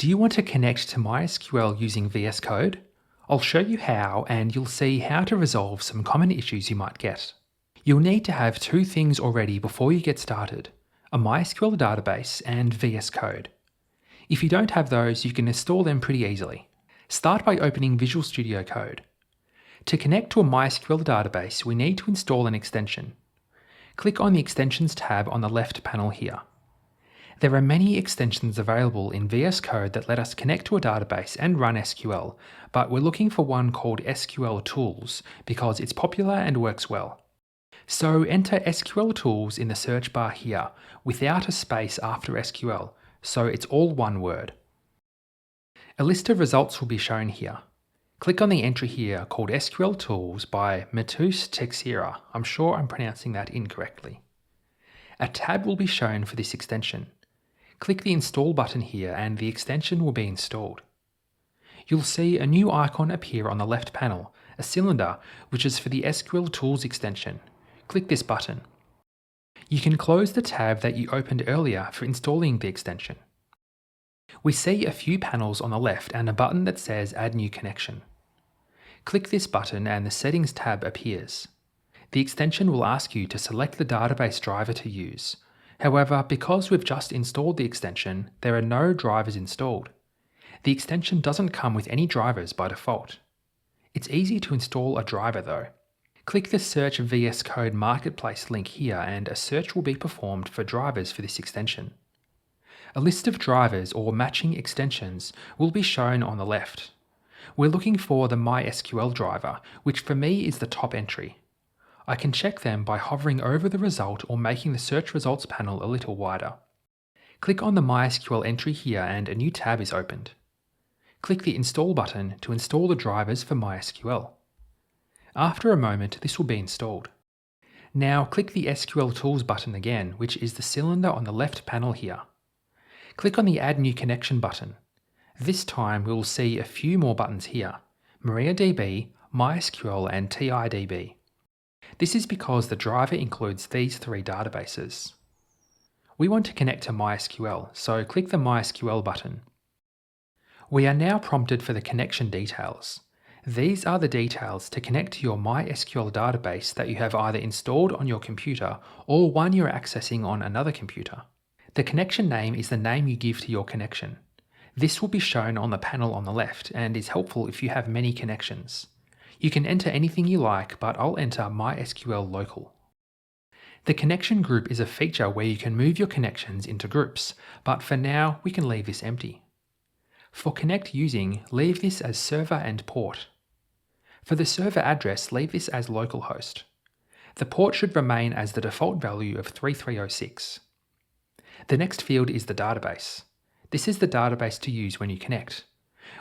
Do you want to connect to MySQL using VS Code? I'll show you how, and you'll see how to resolve some common issues you might get. You'll need to have two things already before you get started: a MySQL database and VS Code. If you don't have those, you can install them pretty easily. Start by opening Visual Studio Code. To connect to a MySQL database, we need to install an extension. Click on the Extensions tab on the left panel here. There are many extensions available in VS Code that let us connect to a database and run SQL, but we're looking for one called SQL Tools because it's popular and works well. So enter SQL Tools in the search bar here, without a space after SQL, so it's all one word. A list of results will be shown here. Click on the entry here called SQL Tools by Matus Teixeira. I'm sure I'm pronouncing that incorrectly. A tab will be shown for this extension. Click the Install button here and the extension will be installed. You'll see a new icon appear on the left panel, a cylinder, which is for the SQL Tools extension. Click this button. You can close the tab that you opened earlier for installing the extension. We see a few panels on the left and a button that says Add New Connection. Click this button and the Settings tab appears. The extension will ask you to select the database driver to use. However, because we've just installed the extension, there are no drivers installed. The extension doesn't come with any drivers by default. It's easy to install a driver though. Click the Search VS Code Marketplace link here and a search will be performed for drivers for this extension. A list of drivers or matching extensions will be shown on the left. We're looking for the MySQL driver, which for me is the top entry. I can check them by hovering over the result or making the search results panel a little wider. Click on the MySQL entry here and a new tab is opened. Click the Install button to install the drivers for MySQL. After a moment, this will be installed. Now click the SQL Tools button again, which is the cylinder on the left panel here. Click on the Add New Connection button. This time we will see a few more buttons here: MariaDB, MySQL and TIDB. This is because the driver includes these three databases. We want to connect to MySQL, so click the MySQL button. We are now prompted for the connection details. These are the details to connect to your MySQL database that you have either installed on your computer or one you're accessing on another computer. The connection name is the name you give to your connection. This will be shown on the panel on the left and is helpful if you have many connections. You can enter anything you like, but I'll enter MySQL Local. The connection group is a feature where you can move your connections into groups, but for now we can leave this empty. For connect using, leave this as server and port. For the server address, leave this as localhost. The port should remain as the default value of 3306. The next field is the database. This is the database to use when you connect.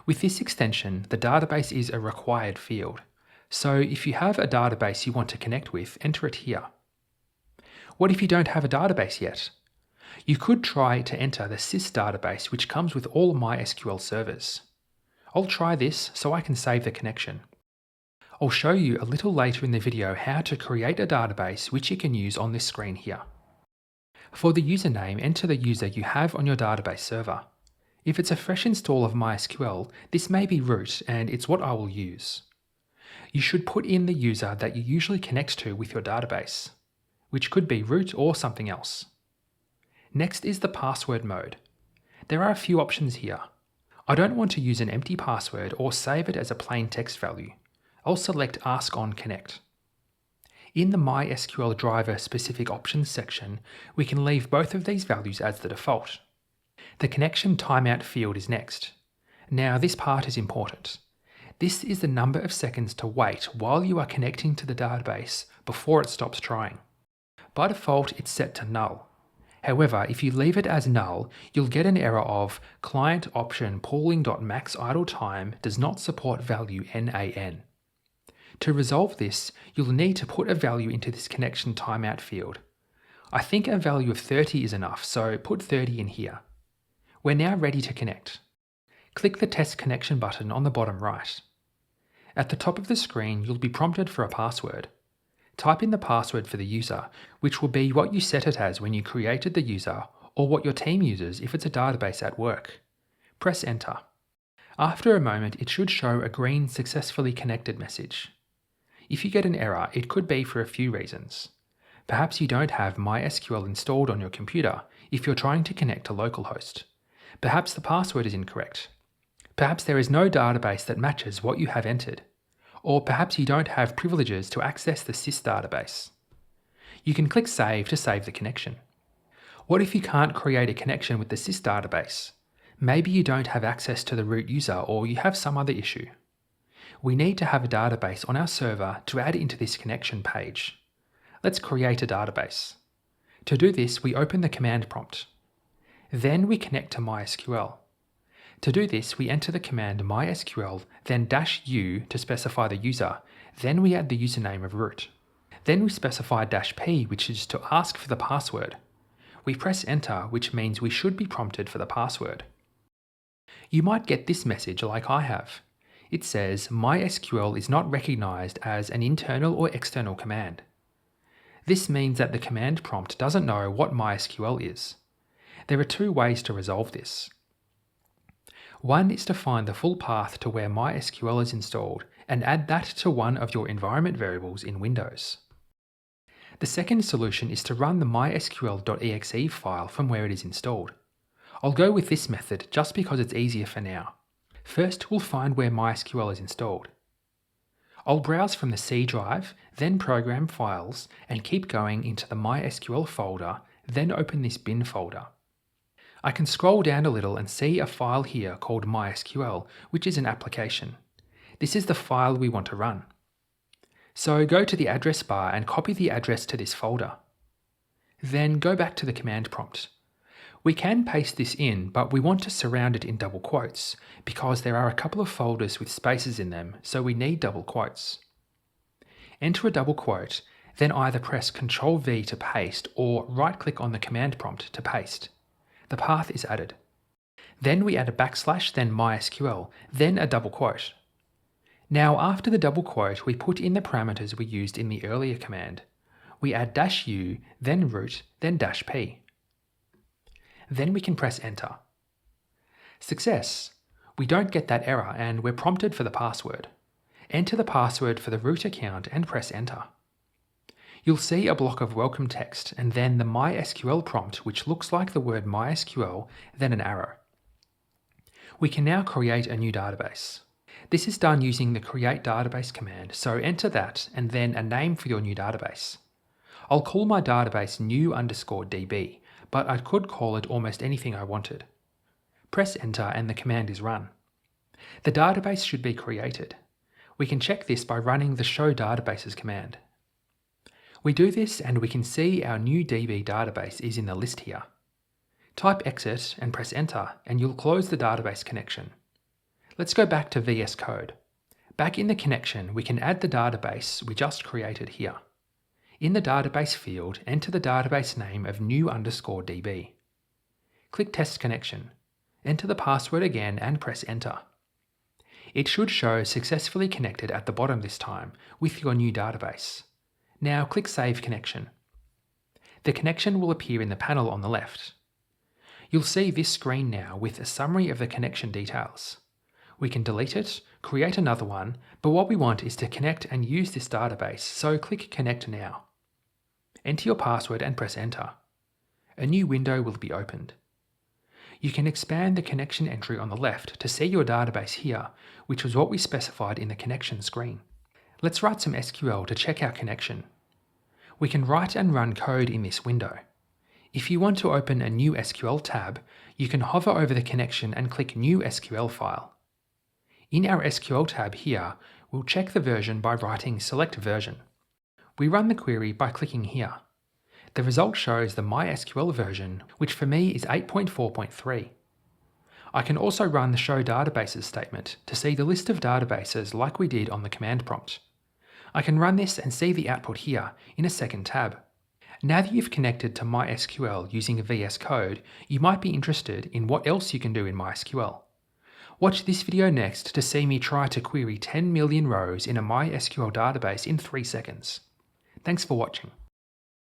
With this extension, the database is a required field. So if you have a database you want to connect with, enter it here. What if you don't have a database yet? You could try to enter the sys database, which comes with all MySQL servers. I'll try this so I can save the connection. I'll show you a little later in the video how to create a database which you can use on this screen here. For the username, enter the user you have on your database server. If it's a fresh install of MySQL, this may be root and it's what I will use. You should put in the user that you usually connect to with your database, which could be root or something else. Next is the password mode. There are a few options here. I don't want to use an empty password or save it as a plain text value. I'll select Ask on Connect. In the MySQL driver specific options section, we can leave both of these values as the default. The connection timeout field is next. Now this part is important. This is the number of seconds to wait while you are connecting to the database before it stops trying. By default, it's set to null. However, if you leave it as null, you'll get an error of client option pooling.max idle time does not support value NaN. To resolve this, you'll need to put a value into this connection timeout field. I think a value of 30 is enough, so put 30 in here. We're now ready to connect. Click the Test Connection button on the bottom right. At the top of the screen, you'll be prompted for a password. Type in the password for the user, which will be what you set it as when you created the user, or what your team uses if it's a database at work. Press Enter. After a moment, it should show a green Successfully Connected message. If you get an error, it could be for a few reasons. Perhaps you don't have MySQL installed on your computer if you're trying to connect to localhost. Perhaps the password is incorrect. Perhaps there is no database that matches what you have entered. Or perhaps you don't have privileges to access the sys database. You can click Save to save the connection. What if you can't create a connection with the sys database? Maybe you don't have access to the root user or you have some other issue. We need to have a database on our server to add into this connection page. Let's create a database. To do this, we open the command prompt. Then we connect to MySQL. To do this, we enter the command MySQL, then -u to specify the user, then we add the username of root. Then we specify -p, which is to ask for the password. We press enter, which means we should be prompted for the password. You might get this message like I have. It says MySQL is not recognized as an internal or external command. This means that the command prompt doesn't know what MySQL is. There are two ways to resolve this. One is to find the full path to where MySQL is installed and add that to one of your environment variables in Windows. The second solution is to run the mysql.exe file from where it is installed. I'll go with this method just because it's easier for now. First, we'll find where MySQL is installed. I'll browse from the C drive, then Program Files, and keep going into the MySQL folder, then open this bin folder. I can scroll down a little and see a file here called MySQL, which is an application. This is the file we want to run. So go to the address bar and copy the address to this folder. Then go back to the command prompt. We can paste this in, but we want to surround it in double quotes because there are a couple of folders with spaces in them, so we need double quotes. Enter a double quote, then either press Ctrl+V to paste or right-click on the command prompt to paste. The path is added. Then we add a backslash, then MySQL, then a double quote. Now after the double quote, we put in the parameters we used in the earlier command. We add -u, then root, then -p. Then we can press enter. Success! We don't get that error and we're prompted for the password. Enter the password for the root account and press enter. You'll see a block of welcome text and then the MySQL prompt, which looks like the word MySQL, then an arrow. We can now create a new database. This is done using the create database command, so enter that and then a name for your new database. I'll call my database new_db, but I could call it almost anything I wanted. Press enter and the command is run. The database should be created. We can check this by running the show databases command. We do this and we can see our new DB database is in the list here. Type exit and press enter and you'll close the database connection. Let's go back to VS Code. Back in the connection, we can add the database we just created here. In the database field, enter the database name of new_db. Click test connection. Enter the password again and press enter. It should show successfully connected at the bottom this time with your new database. Now click Save Connection. The connection will appear in the panel on the left. You'll see this screen now with a summary of the connection details. We can delete it, create another one, but what we want is to connect and use this database, so click Connect Now. Enter your password and press Enter. A new window will be opened. You can expand the connection entry on the left to see your database here, which was what we specified in the connection screen. Let's write some SQL to check our connection. We can write and run code in this window. If you want to open a new SQL tab, you can hover over the connection and click New SQL File. In our SQL tab here, we'll check the version by writing Select Version. We run the query by clicking here. The result shows the MySQL version, which for me is 8.4.3. I can also run the Show Databases statement to see the list of databases like we did on the command prompt. I can run this and see the output here in a second tab. Now that you've connected to MySQL using VS Code, you might be interested in what else you can do in MySQL. Watch this video next to see me try to query 10 million rows in a MySQL database in 3 seconds. Thanks for watching.